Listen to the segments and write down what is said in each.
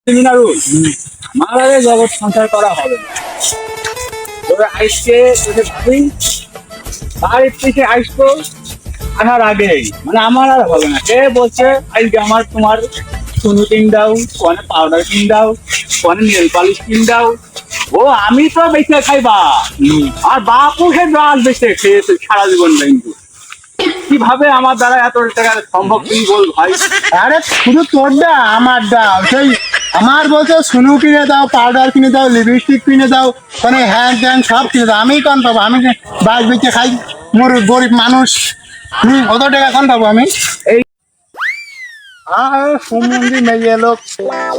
সেমিনারুল মারারে জগৎ সংসার করা হবে না। তোর আইসকে তোকে ভাবি বাড়ির থেকে আইসতো আসার আগেই মানে আমার আর হবে না। কে বলছে আজকে আমার তোমার চুনু কিন দাও, কনে পাউডার কিন দাও, কনে নেল পালিশ কিন দাও। ও আমি তো বেঁচে খাইবা আর বাপু সে ব্রাশ বেঁচে খেয়েছে সারা জীবন কিন্তু কিভাবে আমার দ্বারা এত টাকা সম্ভব তুই বল ভাই। আরে শুধু তোর দা আমার দাও সেই আমার বলছে সুনু কিনে দাও, পাউডার কিনে দাও, লিপস্টিক কিনে দাও, মানে হ্যান্ড ট্যান্ড সব কিনে দাও। আমি কন পাবো? আমি বাস বেঁচে খাই, মোর গরিব মানুষ। অত টাকা কন পাবো আমি? এই সুমন্দি মেয়ে লোক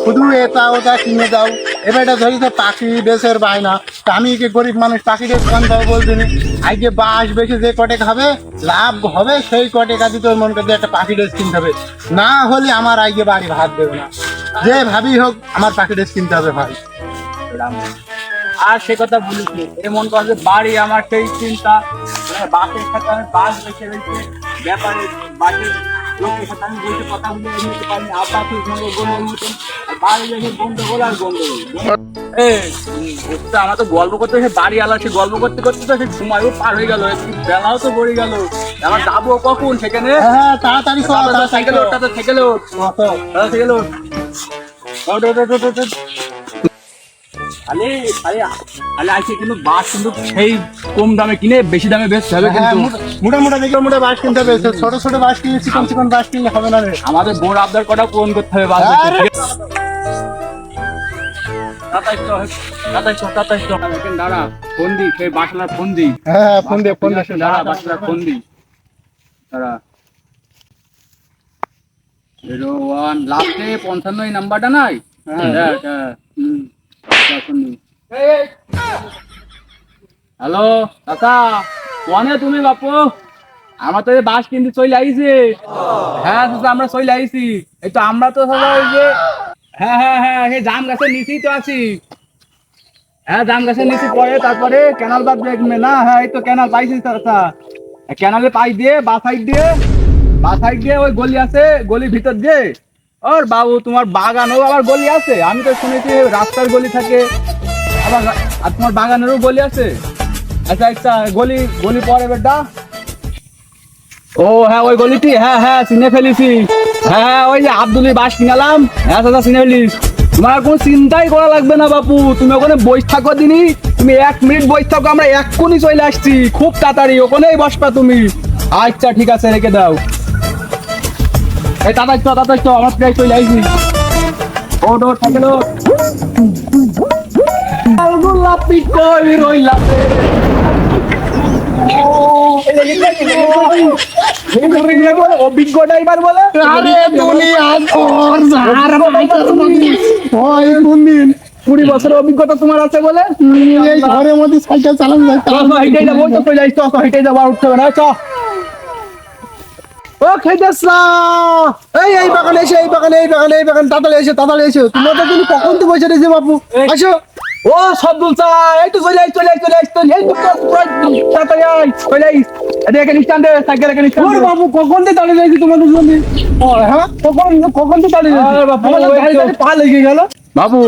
শুধু এটা ওটা কিনে দাও। এবার এটা ধরি তো পাখি দেশের বায়না, তা আমি কি গরিব মানুষ পাখি দেশ কন পাবো বলছিনি? আজকে বাস বেশি যে কটে খাবে লাভ হবে সেই কটে কাজে তোর মন করতে একটা পাখি ড্রেস কিনতে হবে, না হলে আমার আজকে বাড়ি ভাত দেবে না। যে ভাবি হোক আমার পাখি ড্রেস কিনতে হবে ভাই। আর সে কথা বলিস এমন করে বাড়ি আমার সেই চিন্তা বাসের সাথে আমি বাস বেছে বেছে ব্যাপারে বাসের লোকের সাথে আমি বসে কথা বলে নিতে পারি আপাতত গন্ডগোল মতন বাড়ি দেখে গন্ডগোল আর গন্ডগোল। আমার তো গল্প করতে সে বাড়ি আলা সে গল্প করতে করতে তো সে সময়ও পার হয়ে গেল, বেলাও তো গড়ে গেল। আমার যাবো কখন সেখানে? হ্যাঁ তাড়াতাড়ি সাইকেল ওঠ, সাইকেল ওঠ, সাইকেল ওঠ। আরে আরে আরে আজকে কিন্তু বাস কিন্তু সেই কম দামে কিনে বেশি দামে বেচতে হবে কিন্তু। মোটা মোটা দেখে মোটা বাস কিনতে হবে, ছোট ছোট বাস কিনে চিকন চিকন বাস কিনলে হবে না রে। আমাদের বোর আবদার কটা পূরণ করতে হবে বাস দাঁড়া ফোন দি সেই বাসলার ফোন দি। হ্যাঁ ফোন দে ফোন দে দাঁড়া বাসলার ফোন দি দাঁড়া 01 লাস্টে 55 নাম্বারটা নাই? হ্যালো কাকা কনে তুমি বাপু? আমরা তো বাস কিনতে চলে আইছি। হ্যাঁ দাদা আমরা চলে আইছি। এই তো আমরা তো দাদা ওই যে হ্যাঁ হ্যাঁ হ্যাঁ সেই জাম গাছের নিচেই তো আছি। হ্যাঁ জাম গাছের নিচে পরে তারপরে ক্যানাল বাদ দেখবে না। হ্যাঁ এই তো ক্যানাল পাইছি দাদা। ক্যানালে পাই দিয়ে বা সাইড দিয়ে ওই গলি আছে, গলির ভিতর দিয়ে। ওর বাবু তোমার বাগানও আবার গলি আছে? আমি তো শুনেছি রাস্তার গলি থাকে আবার আর তোমার বাগানেরও গলি আছে। আচ্ছা আচ্ছা গলি গলি পরে বেটা। ও হ্যাঁ ওই গলিটি, হ্যাঁ হ্যাঁ চিনে ফেলেছি। হ্যাঁ ওই যে আব্দুলি বাস কিনালাম। হ্যাঁ দাদা চিনে ফেলিস। তোমার কোনো চিন্তাই করা লাগবে না বাপু, তুমি ওখানে বসে থাকো দিনই, তুমি 1 মিনিট বসে থাকো, আমরা এক্ষুনি চলে আসছি খুব তাড়াতাড়ি, ওখানেই বসবা তুমি। আচ্ছা ঠিক আছে রেখে দাও। এই তাড়াতাড়ি তো আমার প্রায় চলে আসছি। ও ডোর থাকে লো গোলাপি কই রইলা অভিজ্ঞ ড্রাইভার বলে। আরে দুনিয়া তোর যার ওই কোন দিন 20 বছরের অভিজ্ঞতা তোমার আছে বলে এই ঘরের মধ্যে সাইকেল চালানো যায়? হেঁটে যাবো তো চলে যাইছ, হেঁটে যাবো আর উঠতে হবে না। চ ও খেতেছ না এই বাগানে এসে এই বাগান তাড়াতাড়ি এসো তোমরা তো তুমি কখন তো বসে রয়েছে বাপু আসো। ও সব দুলছা এই তো চলে আই এই তো তাড়াতাড়ি আই চলে আই। এখানে স্ট্যান্ড দে সাইকেল, এখানে স্ট্যান্ড দে। বাবু কখন দিয়ে দাঁড়িয়ে রয়েছি তোমাদের জন্য? হ্যাঁ কখন দিয়ে দাঁড়িয়ে রয়েছি বাবু পা লেগে গেল। বাবু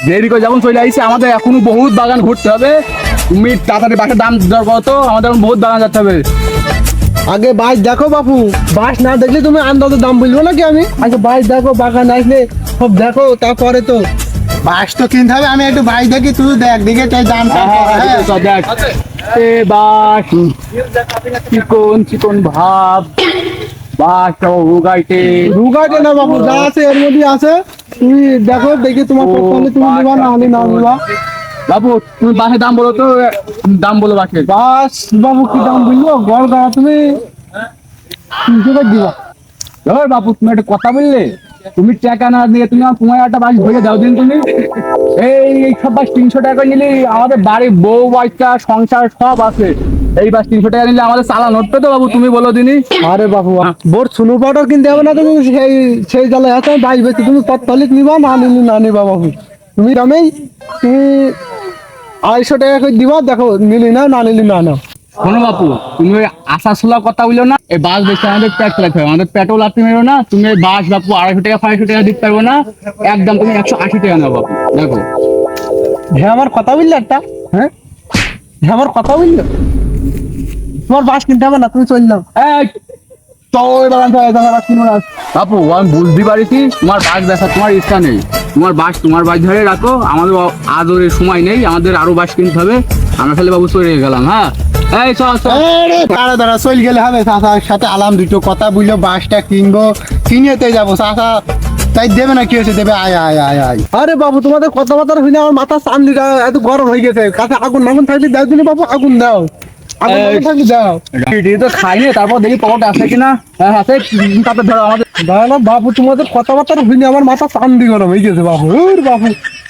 দেরি করে যখন চলে আইছি আমাদের এখনো বহুত বাগান ঘুরতে হবে। তুমি তাড়াতাড়ি বাসের দাম দর কত, আমাদের এখন বহুত বাগান যেতে হবে। আগে বাস দেখো বাপু, বাস না দেখলে তুমি আন্দাজে দাম বলবো নাকি আমি? আগে বাস দেখো, বাগান আসলে সব দেখো তারপরে তো বাস তো কিনতে হবে। আমি একটু বাস দেখি, তুই দেখ দেখে তাই দাম চিকন ভাব বাস রুগাইতে না বাপু, যা আছে এর মধ্যে আছে, তুমি দেখো দেখে তোমার পছন্দ তুমি নিবা না হলে না নিবা। বাবু তুমি বাসের দাম বলো তো, দাম বলো বাসের। বাস বাবু কি দাম বলবো? গড় গাড়া তুমি 300 টাকা দিবা। ধর বাবু তুমি একটা কথা বললে, তুমি টাকা না দিয়ে তুমি আমার 15টা বাস ভরে দাও দিন। তুমি এই সব বাস 300 টাকা নিলে আমাদের বাড়ি বউ বাচ্চা সংসার সব আছে। এই বাস 300 টাকা নিলে আমাদের চালা নোটবে তো বাবু? তুমি বলো দিনই। আরে বাবু বোর সুনু পাউডার কিনতে হবে না তুমি, সেই জালে আছে বাইশ বেশি তুমি তৎকালিক নিবা না নিলি না নিবা বাবু। তুমি তুমি 250 টাকা করে দিবা, দেখো নিলি না নিলি না নাও। শোনো বাপু, তুমি ওই আশা ছোলা কথা বললো না, এই বাস বেশি আমাদের পেট চালাতে হবে, আমাদের পেটও লাথি মেরো না। তুমি এই বাস বাপু 250 টাকা 500 টাকা দিতে পারবো না, একদম তুমি 180 টাকা নাও বাপু। দেখো হ্যাঁ আমার কথা বললে একটা, হ্যাঁ হ্যাঁ আমার কথা বললো, তোমার বাস কিনতে হবে না, তুমি চললাম। এই, চলো এবার আনতে হবে, তোমার বাস কিনবো না। বাপু আমি বুঝতে পারিছি তোমার বাস বেচা তোমার ইচ্ছা নেই, তোমার বাস তোমার বাস ধরে রাখো, আমাদের আজ ওর সময় নেই, আমাদের আরো বাস কিনতে হবে। আমরা খালি বাবু চলে গেলাম। হ্যাঁ এই চল চল। দাঁড়া দাঁড়া চল গেলে হবে, চাচার সাথে আলাম দুটো কথা বুঝলো, বাসটা কিনবো, কিনেতে যাবো, চাচা তাই দেবে না, কি হয়েছে দেবে, আয় আয় আয় আয়। আরে বাবু তোমাদের কথাবার্তা শুনে আমার মাথা চান্দিটা এত গরম হয়ে গেছে, কাছে আগুন মাগুন থাকলে দাও দিলে বাবু, আগুন দাও, আগুন মাগুন থাকলে দাও। এটি তো খাইনি, তারপর দেখি পকেটে আছে কিনা। হ্যাঁ আছে, তারপর ধরো আমাদের। দাঁড়ানো বাবু, তোমাদের কথাবার্তা শুনে আমার মাথা চান্দি গরম হয়ে গেছে বাবু। ওর বাবু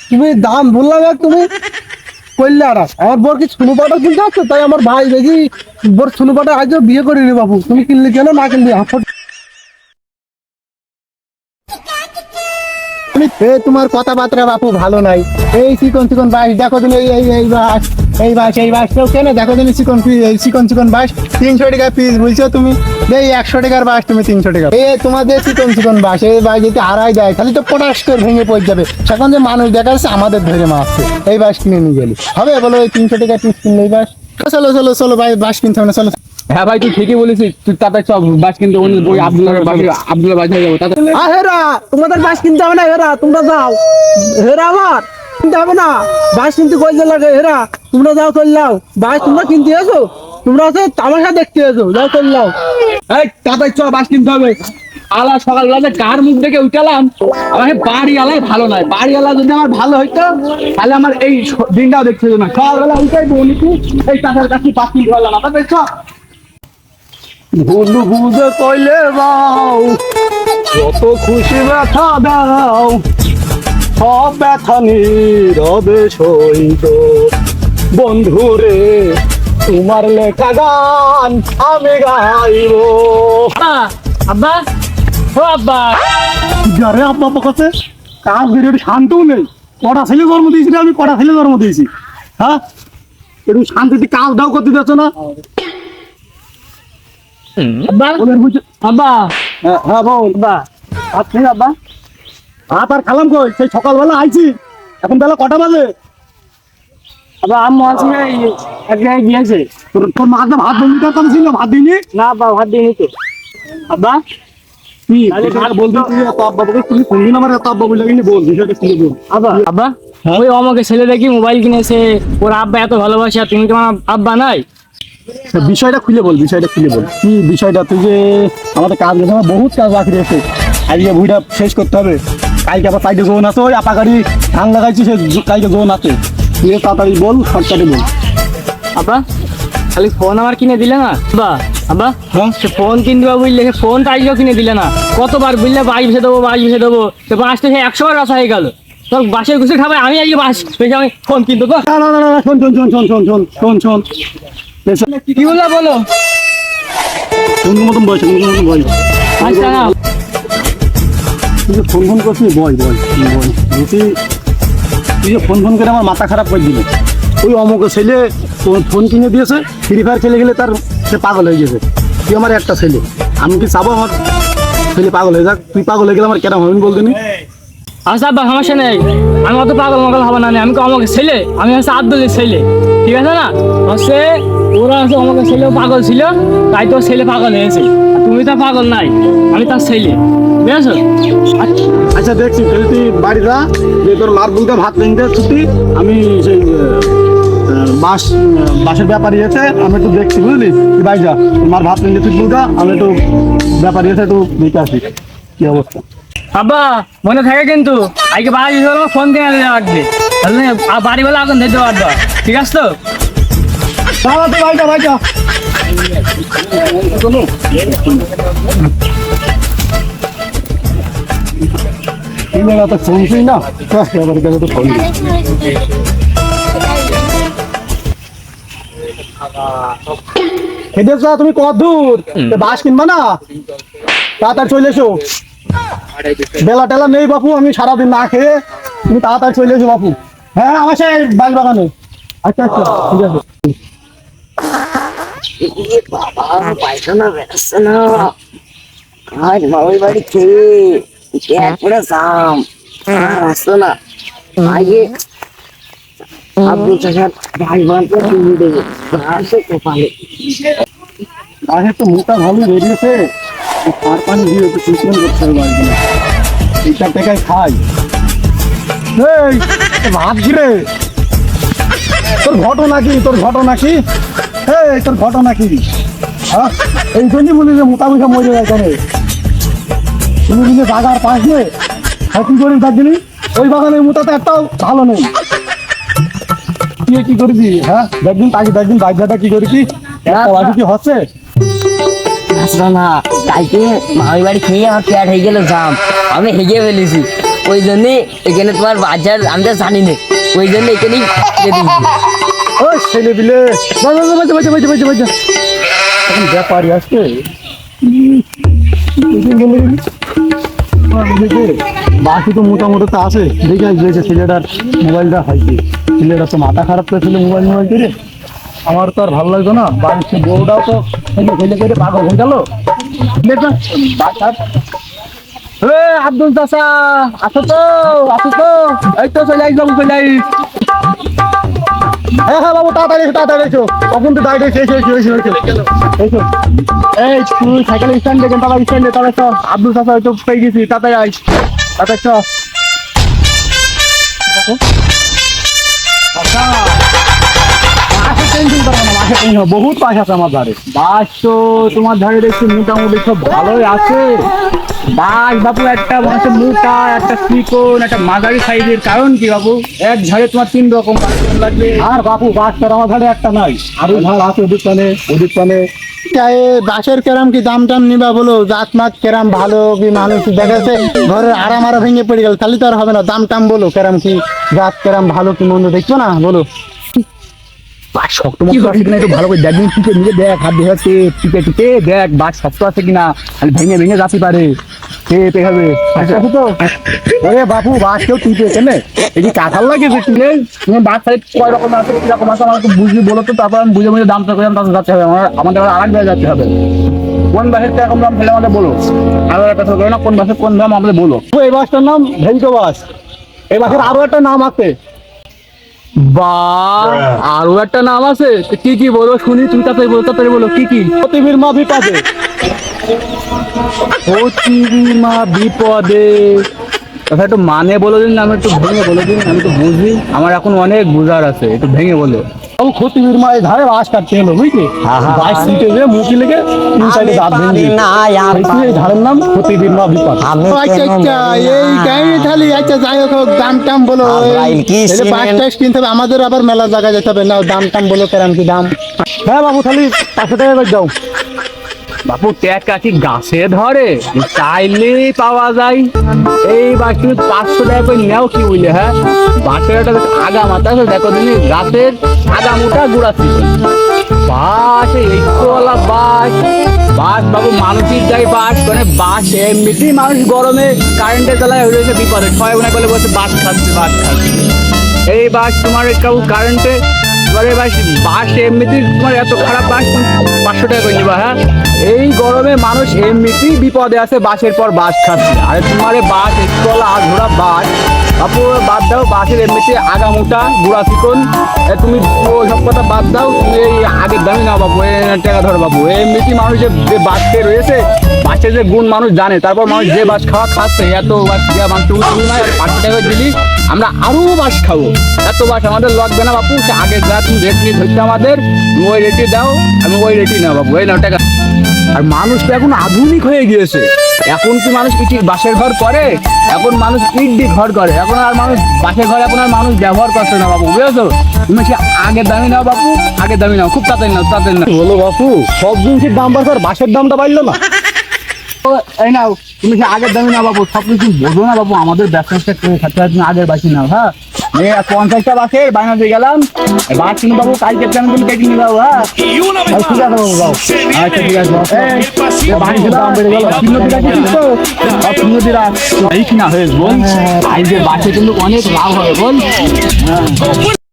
তুমি দাম বললাম আর তুমি করলে, আর আমার বোর কি ছুনু পাটা কিনতে আসছো, তাই আমার ভাই দেখি বোর ছুনু পাটা আজও বিয়ে করিনি বাবু, তুমি কিনলে কেন, না কিনলে তোমার কথাবার্তা বাপু ভালো নাই। এই চিকন চিকন বাস দেখো তুমি, এই বাসটাও কেন দেখো তুমি, চিকন বাস 300 টাকা পিস বলছো তুমি, এই 100 টাকার বাস তুমি 300 টাকা। এই তোমাদের চিকন বাস, এই বাস যদি হারাই দেয় খালি তো পটাশ করে ভেঙে পড়ে যাবে, সেখান যে মানুষ দেখা যাচ্ছে আমাদের ধরে মারছে, এই বাস কিনে নিয়ে গেলে হবে বলো, এই 300 টাকা পিস কিনলে এই বাস। চলো চলো চলো ভাই, বাস কিনতে হবে না, চলো। হ্যাঁ ভাই তুই ঠিকই বলেছিস, তুই তাড়াতাড়ি সব বাস কিনতে, ওই আব্দুল্লাহ বাস হয়ে যাবো তাড়াতাড়ি। হেরা তোমাদের বাস কিনতে হবে না, হেরা তোমরা যাও, হেরা আমার কিনতে হবে না, বাস কিনতে কই লাগে, হেরা তোমরা যাও, চললাও, বাস তোমরা কিনতে এসো, তোমরা আছো তামাশা দেখতে এসো, যাও চললাও। এই তাড়াতাড়ি চ, বাস কিনতে হবে। আলা সকালবেলা যে কার মুখ দেখে উঠালাম, আমাকে বাড়িওয়ালাই ভালো নয়, বাড়িওয়ালা যদি আমার ভালো হইতো তাহলে আমার এই দিনটাও দেখতে হতো না। সকালবেলা উঠাই বলিছি এই টাকার কাছে বাস কিনতে পারলাম না, তাড়াতাড়ি চ। ভুলু বুঝে কইলে বাও, যত খুশি ব্যথা দাও, সব ব্যথা নীরবে সইব, বন্ধুরে তোমার লেখা গান আমি গাইব। আব্বা ও আব্বা, যারে আব্বা আব্বা কাছে কাজ করে একটু শান্তও নেই, কটা ছেলে জন্ম দিয়েছি রে আমি, কটা ছেলে জন্ম দিয়েছি, হ্যাঁ একটু শান্তিতে কাজ দাও করতে যাচ্ছ না। আব্বা আব্বা, হ্যাঁ বল আব্বা আপনি আব্বা, ভাত আর খালাম কই, সেই সকালবেলা আইছি, এখন বেলা কটা বাজে? আব্বা আম্মু আছে না, এক জায়গায় গিয়েছে। তোর মা তো ভাত বন্ধু কথা ছিল, ভাত দিইনি না আব্বা ভাত দিইনি তো। আব্বা কি আর বলবি, তুই এত আব্বা বলে তুমি কোনদিন আমার এত আব্বা বলে লাগলি, বল বিষয়টা কি বল। আব্বা আব্বা ওই আমাকে ছেলে দেখি মোবাইল কিনেছে, ওর আব্বা এত ভালোবাসে, আর তুমি তো আমার আব্বা নাই। বিষয়টা খুলে বল, বিষয়টা খুলে বল কি বিষয়টা, তুই যে আমাদের কাজ গেছে, আমার বহুত কাজ বাকি রয়েছে, আজকে বইটা শেষ করতে হবে, কালকে আবার সাইডে জোন আছে, ওই আপা গাড়ি ধান লাগাইছি, সে কালকে জোন আছে, তুই তাড়াতাড়ি বল, শর্টকাটে বল। আব্বা খালি ফোন আমার কিনে দিলে না আব্বা, আব্বা হ্যাঁ সে ফোন কিনে দেবো বুঝলে, সে ফোন টাইজও কিনে দিলে না, কতবার বুঝলে বাস ভেসে দেবো বাস ভেসে দেবো, তো বাসটা সে 100 বার রাস্তা হয়ে গেল, তোর বাসের ঘুষে খাবে, আমি আজকে বাস ভেসে আমি ফোন কিনতো তো। না না না না, শোন শোন শোন শোন শোন শোন শোন শোন কি বললো বলো? কোন মতন বয়স, কোন মতন বয়স, আচ্ছা না তুই যে ফোন ফোন করছিস, বয় বয় বয়, তুই যে ফোন ফোন করে আমার মাথা খারাপ করে দিলে, ওই অমুক ছেলে তোর ফোন কিনে দিয়েছে, ফ্রি ফায়ার খেলে গেলে তার সে পাগল হয়ে গেছে, তুই আমার একটা ছেলে, আমি কি চাবো আমার ছেলে পাগল হয়ে যাক, তুই পাগল হয়ে গেলে আমার কেন হবেন বলতে নি। আচ্ছা আব্বা সমস্যা নেই, আমি অত পাগল মাগল হবো না, আমি তো আমাকে ছেলে, আমি হচ্ছে আব্দুলের ছেলে, ঠিক আছে না, হচ্ছে ওরা হচ্ছে আমাকে ছেলেও পাগল ছিল, তাই তোর ছেলে পাগল হয়েছে, আর তুমি তো পাগল নাই, আমি তার ছেলে, বুঝেছো? আচ্ছা দেখছি, তাহলে তুই বাড়ি যা, যে তোর মার বলতে ভাত কিনতে ছুটি, আমি সেই বাসের ব্যাপারই আছে, আমি একটু দেখছি বুঝলি, তুই বাড়ি যা, তোর মার ভাত কিনতে তুই বলতা, আমি একটু ব্যাপারই আছে, একটু দেখে আসি কি অবস্থা। আব্বা মনে থাকে কিন্তু আজকে বাড়ি ফোন কিনে রাখবে, তাহলে বাড়িওয়ালা এখন দিতে পারবা, ঠিক আছে তো? তাহলে তুই বাড়ি যা, বাড়ি যা। তো ফোনছি না, এবার তো ফোন খেতে চা, তুমি কত দূর, বাস কিনবা না, তাড়াতাড়ি চলে এসো, বেলা টেলা নেই বাপু, আমি সারাদিন না খেয়ে, তুমি তাড়াতাড়ি চলে এসো বাপু। হ্যাঁ আমার সেই বাস বাগানে। আচ্ছা আচ্ছা ঠিক আছে। বাবা পায়খানা বেরোচ্ছে না, আজ মামার বাড়ি খেয়ে পেট পুরো জাম, আর আসতো না। আগে আব্দুল চাচার ভাই বানতে কিনে দেবো, আসে কপালে। গাছের তো মোটা ভালো বেরিয়েছে, সার পানি দিয়ে একটু ট্রিটমেন্ট করতে হবে বাড়িতে। এইটা টাকায় খাই। এই ভাত ঘিরে তোর ঘটনা কি, তোর ঘটনা কি? এই তোর ঘটনা কি? হ্যাঁ, এই জন্যই বলি যে মোটা মুখা মরে যায় কেন? তুমি নিজে জাগার পাশ নে, কি করিস তার জন্য? ওই বাগানের মোটাতে একটাও ভালো নেই। তুই কি করবি? হ্যাঁ, দেখদিন বাচ্চাটা কি করবি? একটা বাকি কি হচ্ছে? আসলো না, কালকে মামার বাড়ি খেয়ে আমার পেট হয়ে গেল জাম, আমি হেগে ফেলেছি। ওই জন্যে এখানে তোমার বাজার আমি তো জানি না, ওই জন্য এখানেই দিয়ে দিয়েছি। ওই ছেলে বিলে ব্যাপারই আসছে। বাকি তো মোটামুটি তো আছে, দেখে আসবে ছেলেটার মোবাইলটা হাইছে। ছেলেটা তো মাথা খারাপ করেছিল মোবাইল করে। আমার তো আর ভালো লাগতো না, বাড়ির বউটাও তো ছেলে করে পাগল হয়ে গেল। আব্দুল চাচা আসো তো, এই তো চলে আইস বাবু, চলে আইস। হ্যাঁ হ্যাঁ বাবু, তাড়াতাড়ি এসো। তখন তো দাঁড়িয়ে এসো। এই তুই সাইকেল স্ট্যান্ড দেখেন, তারা স্ট্যান্ডে তারা চ। আব্দুল চাচা হয়তো পেয়ে গেছি, তাড়াতাড়ি আইস, তাড়াতাড়ি চ। বহুত পাশ আছে আমার ধারে। বাস তো তোমার ধারে দেখছি মোটামুটি সব ভালোই আছে। বাস বাবু একটা মানুষের মোটা, একটা চিকন, একটা মাঝারি সাইজের। কারণ কি বাবু, এক ঝাড়ে তোমার 3 রকম লাগবে। আর বাবু বাস তো আমার ধারে একটা নাই, আরো ঝাড় আছে ওদিক পানে। বাসের কেরাম কি দাম টাম নিবা বলো? জাত মাত কেরাম ভালো কি মানুষ দেখাচ্ছে ঘরের আরাম ভেঙে পড়ে গেল, তাহলে তো আর হবে না। দাম টাম বলো, কেরাম কি জাত কেরাম ভালো কি মন্দ দেখছো না বলো। বাস শক্ত মতো আছে কিনা একটু ভালো করে দেখবেন, টিপে নিয়ে দেখ, হাত দেখাচ্ছে টিপে দেখ বাস শক্ত আছে কিনা, খালি ভেঙে যাতে পারে খেতে হবে। আচ্ছা তো ওরে বাপু, বাস কেউ টিপে কেনে? এই যে কাঁঠাল লাগিয়েছে কিনে, তুমি বাস সাইড কয় রকম আছে, কিরকম আছে আমাকে বুঝবি বলো তো, তারপর আমি বুঝে দামটা করে তাতে যাচ্ছে হবে। আমাদের আর এক জায়গায় যেতে হবে। কোন বাসের এরকম দাম ফেলে আমাদের বলো, আরো একটা করে না, কোন বাসের কোন দাম আমাদের বলো। এই বাসটার নাম ভেঙ্কো বাস। এই বাসের আরো একটা নাম আছে। বা আরো একটা নাম আছে? কি কি বলো শুনি, তুমি তাড়াতাড়ি বলো কি কি। প্রতিবীর মা বিপদে, প্রতিবীর মা বিপদে। কথা একটু মানে বলে দিন, আমি একটু ভেঙে বলে দিন, আমি তো বুঝি, আমার এখন অনেক বুঝার আছে, একটু ভেঙে বলো। ক্ষতিবীর মা ধারে বাস কাটতে এলো বুঝলি, বাস সিটে যে মুখি লেগে তিন সাইডে দাঁত ভেঙে ধারের নাম ক্ষতিবীর মা বিপদ। আচ্ছা এই কাহিনী তাহলে। আচ্ছা যাই হোক, দাম টাম বলো। বাস টাস কিনতে হবে আমাদের, আবার মেলা জায়গায় যেতে হবে না। দাম টাম বলো, কেরাম কি দাম? হ্যাঁ বাবু, তাহলে 500 টাকা করে দাও। বাপু ট্যাকা কি গাছে ধরে? চাইলেই পাওয়া যায়। এই বাস তুমি 500 টাকা করে নেও কি বুঝলে? হ্যাঁ, বাসের একটা আগা মাথা আছে, দেখো তুমি গাছের আগা মোটা গুড়া ছিল বাস। এইওয়ালা বাস বাবু মানুষের যাই বাস, মানে বাস এমনিতেই মানুষ গরমে কারেন্টের তলায় হয়ে রয়েছে বিপদে, সবাই মনে করলে বলছে বাস খাচ্ছে। এই বাস তোমার একটু কারেন্টে বাস এমনিতেই তোমার এত খারাপ বাস, 500 টাকা করে নিবা? হ্যাঁ, এই গরমে মানুষ এমনিতেই বিপদে আছে, বাসের পর বাস খাচ্ছে। আরে তোমার বাস একটুওয়ালা আধুরা বাস বাপু, বাদ দাও। বাসের এমনিতে আগা মোটা গুড়া চিকন, তুমি সব কথা বাদ দাও। তুমি এই আগের দামি নাও বাবু, টাকা ধরো বাবু। এমনিতেই মানুষ যে বাস খেয়ে রয়েছে, বাসের যে গুণ মানুষ জানে, তারপর মানুষ যে বাস খাচ্ছে, এত বাস দেওয়া মানুষ 500 টাকা দিলি আমরা আরো বাস খাবো। এত বাস আমাদের লাগবে না বাপু। আগে যা তুমি রেট নিয়ে ধরতে আমাদের, তুমি ওই রেটে দাও, আমি ওই রেটই নাও বাবু, এই নাও টাকা। আর মানুষ তো এখন আধুনিক হয়ে গিয়েছে, এখন কি মানুষ ইটি বাসের ঘর করে? এখন মানুষ ইট দিয়ে ঘর করে। এখন আর মানুষ বাসের ঘর এখন আর মানুষ ব্যবহার করছে না বাবু, বুঝেছো? তুমি সে আগের দামি নাও বাপু, আগের দামি নাও, খুব তাড়াতাড়ি নাও। বলো বাপু, সব জিনিসের দাম বাড়ছে আর বাসের দামটা বাড়লো না। এই নাও, তুমি সে আগের দামি নাও বাবু, সব কিছু বোঝো না বাবু, আমাদের ব্যবসা করে খাচ্ছে। তুমি আগের বাসি নাও। হ্যাঁ, 50টা বাসে বায়না দিয়ে গেলাম, বাস কিনে বাবু কালকে তুমি কেটে নিয়ে যাবো। হ্যাঁ ঠিক আছে বাবু, যাও। আচ্ছা ঠিক আছে, বাসের দাম বেড়ে গেল। এই কিনা হয়েছে বল, আজকে বাসে কিন্তু অনেক লাভ হবে বল। হ্যাঁ।